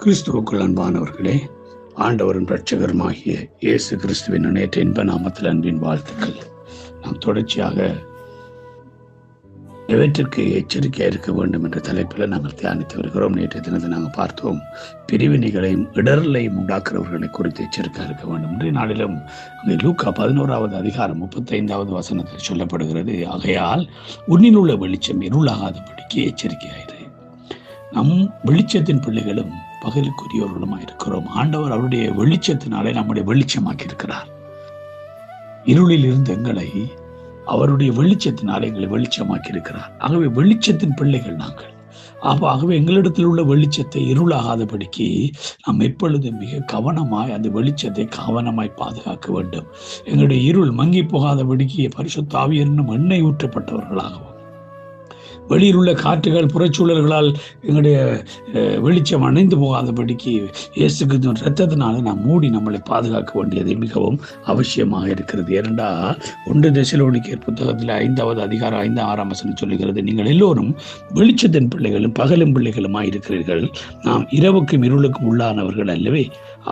கிறிஸ்துவுக்குள் அன்பானவர்களே, ஆண்டவரின் இரட்சகருமாகிய இயேசு கிறிஸ்துவின் நேற்று இன்ப நாமத்தில் அன்பின் வாழ்த்துக்கள். நாம் தொடர்ச்சியாக எவற்றிற்கு எச்சரிக்கையாக இருக்க வேண்டும் என்ற தலைப்பில் நாங்கள் தியானித்து வருகிறோம். நேற்றைய தினத்தை நாங்கள் பார்த்தோம், பிரிவினைகளையும் இடரலையும் உண்டாக்குறவர்களை குறித்து எச்சரிக்கையாக இருக்க வேண்டும். இன்றைய நாளிலும் அங்கே லூக்கா 11வது அதிகாரம் 35வது வசனத்தில் சொல்லப்படுகிறது, ஆகையால் உன்னில் உள்ள வெளிச்சம் இருளாகாதபடிக்கு எச்சரிக்கையாயிரு. நம் வெளிச்சத்தின் பிள்ளைகளும் பகலுக்குரியவர்களுமா இருக்கிறோம். ஆண்டவர் அவருடைய வெளிச்சத்தினாலே நம்முடைய வெளிச்சமாக்கி இருக்கிறார். இருளில் இருந்த எங்களை அவருடைய வெளிச்சத்தினாலே எங்களை வெளிச்சமாக்கி இருக்கிறார். ஆகவே வெளிச்சத்தின் பிள்ளைகள் நாங்கள். ஆகவே எங்களிடத்தில் உள்ள வெளிச்சத்தை இருளாகாதபடிக்கு நாம் எப்பொழுதும் மிக கவனமாய் அந்த வெளிச்சத்தை கவனமாய் பாதுகாக்க வேண்டும். எங்களுடைய இருள் மங்கி போகாதபடிக்கு பரிசுத்த ஆவியார் என்னும் எண்ணெய் ஊற்றப்பட்டவர்களாகவும், வெளியில் உள்ள காற்றுகள் புறச்சூழல்களால் எங்களுடைய வெளிச்சம் அணைந்து போகாதபடிக்கு இயேசு கிறிஸ்துவின் இரத்தத்தினால நாம் மூடி நம்மளை பாதுகாக்க வேண்டியது மிகவும் அவசியமாக இருக்கிறது. ஏனென்றால் 1 தெசலோனிக்கேயர் புத்தகத்தில் 5வது அதிகாரம் 5-6 வசனம் சொல்லுகிறது, நீங்கள் எல்லோரும் வெளிச்சத்தின் பிள்ளைகளும் பகலும் பிள்ளைகளுமாய் இருக்கிறீர்கள். நாம் இரவுக்கும் இருளுக்கும் உள்ளானவர்கள் அல்லவே.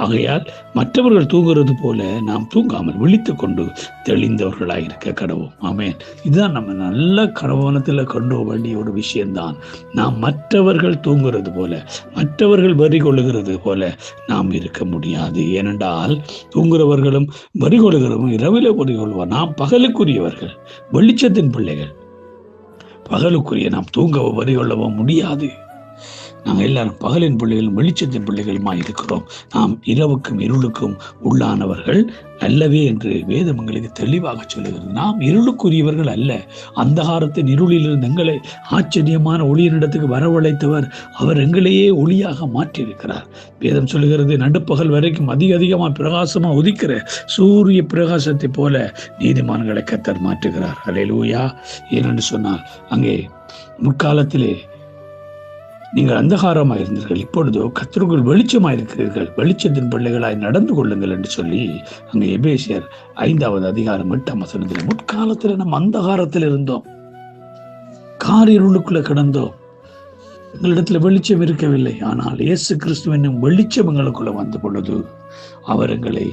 ஆகையால் மற்றவர்கள் தூங்குறது போல நாம் தூங்காமல் விழித்து கொண்டு தெளிந்தவர்களாக இருக்க கடவோம். ஆமென். இதுதான் நம்ம நல்ல கவனத்தில் கொண்டு வேண்டிய ஒரு விஷயம்தான். நாம் மற்றவர்கள் தூங்குறது போல, மற்றவர்கள் வரி கொள்ளுகிறது போல நாம் இருக்க முடியாது. ஏனென்றால் தூங்குறவர்களும் வரி கொள்ளுகிறவரும் இரவிலே வரி கொள்வார். நாம் பகலுக்குரியவர்கள், வெளிச்சத்தின் பிள்ளைகள். பகலுக்குரிய நாம் தூங்கவோ வரி கொள்ளவோ முடியாது. நாங்கள் எல்லாரும் பகலின் பிள்ளைகளும் வெளிச்சத்தின் பிள்ளைகளுமா இருக்கிறோம். நாம் இரவுக்கும் இருளுக்கும் உள்ளானவர்கள் அல்லவே என்று வேதம் எங்களுக்கு தெளிவாக சொல்லுகிறது. நாம் இருளுக்குரியவர்கள் அல்ல. அந்தகாரத்தின் இருளிலிருந்து எங்களை ஆச்சரியமான ஒளியினிடத்துக்கு வரவழைத்தவர். அவர் எங்களையே ஒளியாக மாற்றியிருக்கிறார். வேதம் சொல்லுகிறது, நடுப்பகல் வரைக்கும் அதிகமாக பிரகாசமாக உதிக்கிற சூரிய பிரகாசத்தை போல நீதிமான்களை கர்த்தர் மாற்றுகிறார். அல்லேலூயா. ஏனென்று சொன்னால், அங்கே முற்காலத்திலே நீங்கள் அந்தகாரமாக இருந்தீர்கள், இப்பொழுதோ கர்த்தருக்குள் வெளிச்சமாக இருக்கிறீர்கள், வெளிச்சத்தின் பிள்ளைகளாய் நடந்து கொள்ளுங்கள் என்று சொல்லி அங்கே எபேசியர் 5வது அதிகாரம் 8ஆம் வசனத்தில், முற்காலத்தில் நம்ம அந்தகாரத்தில் இருந்தோம், காரிருளுக்குள்ள கிடந்தோம், எங்களிடத்துல வெளிச்சம் இருக்கவில்லை. ஆனால் இயேசு கிறிஸ்து என்னும் வெளிச்சம் எங்களுக்குள்ள வந்த பொழுது அவர் எங்களை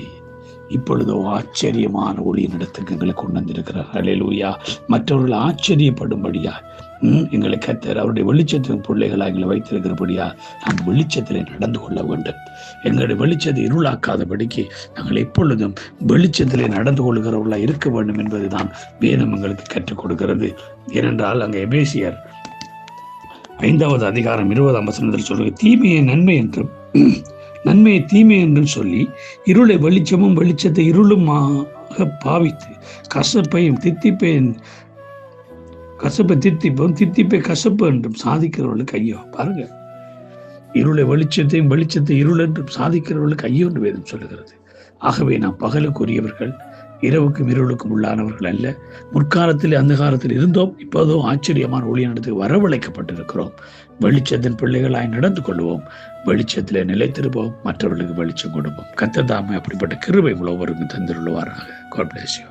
இப்பொழுதோ ஆச்சரியமான ஒளியின் இடத்துக்கு எங்களை கொண்டு வந்திருக்கிறார். அல்லேலூயா. மற்றவர்கள் ஆச்சரியப்படும்படியா எங்களை கர்த்தர் அவருடைய வெளிச்சத்தின் பிள்ளைகளாக எங்களை வைத்திருக்கிறபடியா நாம் வெளிச்சத்திலே நடந்து கொள்ள வேண்டும். எங்களுடைய வெளிச்சத்தை இருளாக்காதபடிக்கு நாங்கள் எப்பொழுதும் வெளிச்சத்திலே நடந்து கொள்கிறவர்களாக இருக்க வேண்டும் என்பதுதான் வேதம் எங்களுக்கு கற்றுக் கொடுக்கிறது. ஏனென்றால் அங்கே எபேசியர் 5வது அதிகாரம் 20ஆம் வசனத்தில் சொல்லுங்க, தீமையை நன்மை என்றும் நன்மையை தீமை என்றும் சொல்லி இருளை வெளிச்சமும் வெளிச்சத்தை இருளுமாக பாவித்து கசப்பையும் தித்திப்பை கசப்பு என்றும் சாதிக்கிறவர்களுக்கு ஐயோ. பாருங்க, இருளை வெளிச்சத்தையும் வெளிச்சத்தை இருள் என்றும் சாதிக்கிறவர்களுக்கு ஐயோ என்று வேதம் சொல்லுகிறது. ஆகவே நாம் பகலுக்குரியவர்கள், இரவுக்கும் இருளுக்கும் உள்ளானவர்கள் அல்ல. முற்காலத்தில் அந்தகாரத்தில் இருந்தோம், இப்போதோ ஆச்சரியமான ஒளியினிடத்துக்கு வரவழைக்கப்பட்டிருக்கிறோம். வெளிச்சத்தின் பிள்ளைகளாய் நடந்து கொள்வோம், வெளிச்சத்திலே நிலைத்திருப்போம், மற்றவர்களுக்கு வெளிச்சம் கொடுப்போம். கர்த்தர் தாமே அப்படிப்பட்ட கிருபை ஒவ்வொருவருக்கும் தந்திருவாராக. God bless you.